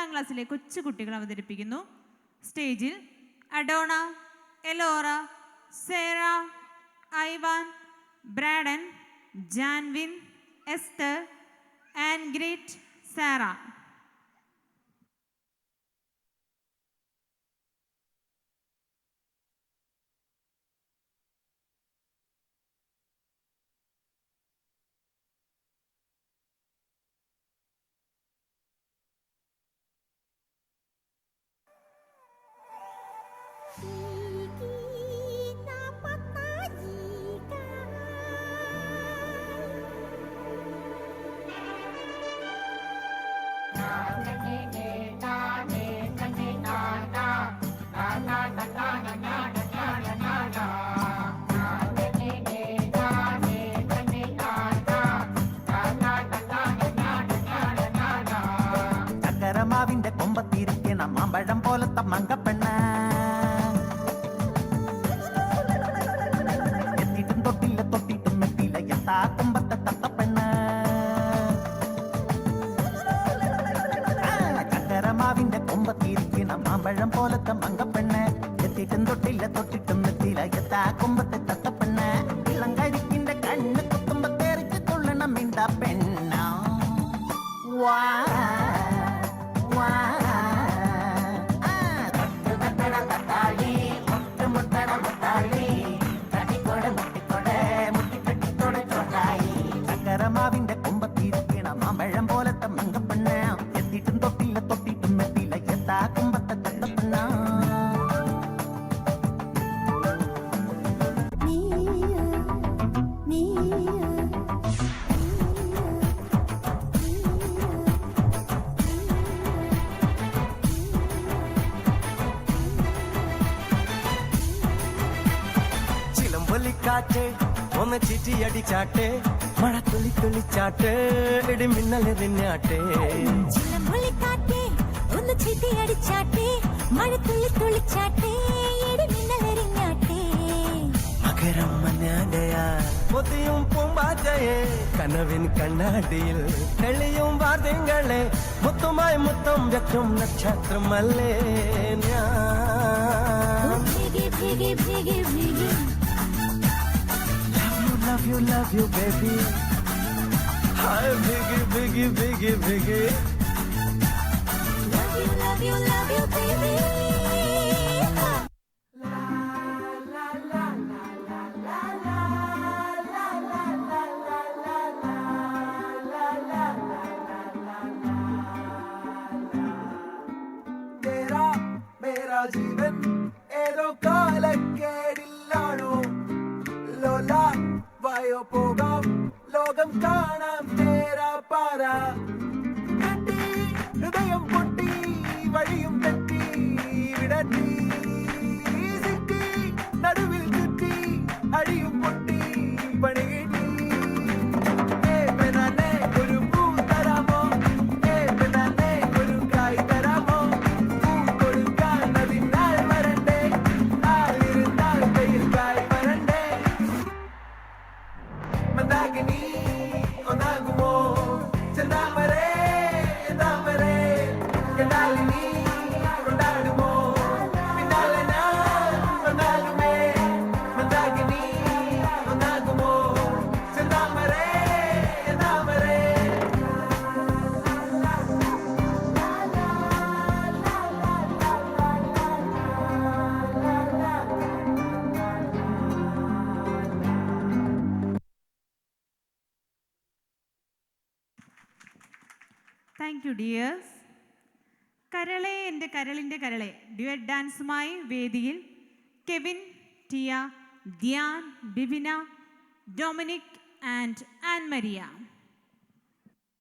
9ാം ക്ലാസ്സിലെ കൊച്ചുകുട്ടികൾ അവതരിപ്പിക്കുന്നു. സ്റ്റേജിൽ Adona, Elora, Sera, Ivan, Braden, Janvin, Esther, Angrit, Sara. ചക്കരമാവിന്റെ കൊമ്പത്തിരിക്കണ മാമ്പഴം പോലത്തെ മങ്കപ്പെണ്ണ എത്തിയിട്ടും തൊട്ടില്ല തൊട്ടിട്ടും മെത്തിയില്ല എത്താ കൊമ്പത്തെ തത്തപ്പെണ്ണ. ചക്കരമാവിന്റെ കൊമ്പത്തിരിക്കണ മാമ്പഴം പോലത്തെ മങ്കപ്പെണ്ണ എത്തിയിട്ടും തൊട്ടില്ല തൊട്ടിട്ടും മെത്തിയില്ല എത്താ കൊമ്പത്തെ തത്തപ്പെണ്ണ. ഇളം കരിക്കിന്റെ കണ്ണ് കുത്തുമ്പോ തെറിച്ച് തുള്ളണം മിണ്ട പെണ്ണ. വാ ചക്കരമാവിന്റെ കൊമ്പത്തിരിക്കണ മാമ്പഴം പോലത്തെ മങ്കപ്പെണ്ണ എത്തിയിട്ടും തൊട്ടില്ല തൊട്ടിട്ടും മെത്തിയില്ല എത്താ കൊമ്പത്തെ തത്തപ്പെണ്ണ. ചിലമ്പൊലിക്കാറ്റ് ഒന്ന് ചിറ്റിയടിച്ചാട്ടെ, മഴ തുള്ളി തുള്ളിച്ചാട്ടെ, ഇടിമിന്നലെറിഞ്ഞാട്ടെ. ചിലമ്പൊലിക്കാറ്റെ ഒന്ന് ചിറ്റിയടിച്ചാട്ടെ, മഴ തുള്ളി തുള്ളിച്ചാട്ടെ, ഇടിമിന്നലെറിഞ്ഞാട്ടെ. മകരം മഞ്ഞാടയാ മുതിയും പൂമ്പാറ്റയെ കനവിൻ കണ്ണാടിയിൽ തെളിയും വാർത്തകളെ മുത്തുമായി മുത്തം വെക്കും നക്ഷത്രമല്ലേ ഞാൻ. ഭീഗി ഭീഗി ഭീഗി ഭീഗി Love you baby. Hi biggie biggie biggie biggie. love you baby. तेरा मेरा जीवन ഏതോ കാലക്കേടില്ലാണോ ലോല വായോ പോകാം ലോകം കാണാം തേരാ പാര. ഹൃദയം പൊട്ടി വഴിയും തെറ്റി വിടറ്റി സിറ്റി നടുവിൽ ചുറ്റി അടിയും പൊട്ടി പണി കിട്ടി. ഒരു പൂ തരാമോ, ഒരു കായ് തരാമോ, പൂ കൊടുക്കാൻ അതിനാൾ വരണ്ടേ, ആളിരുന്നാൽ കയ്യിൽ കായ് വരണ്ടേ. മന്ദാകിനി ഒന്നാകുമോ ചെന്താമരേ താമരേ കണ്ടാലിനി കൊണ്ടാടുമോ പിന്നാലെ ഞാൻ വന്നാലുമേ. മന്ദാകിനി ഒന്നാകുമോ ചെന്താമരേ താമരേ. Thank you dears. കരളെ എൻ്റെ കരളിൻ്റെ കരളെ ഡ്യുവറ്റ് ഡാൻസുമായി വേദിയിൽ Kevin, Tia, Dhyan, Bibina, Dominic and Ann Maria.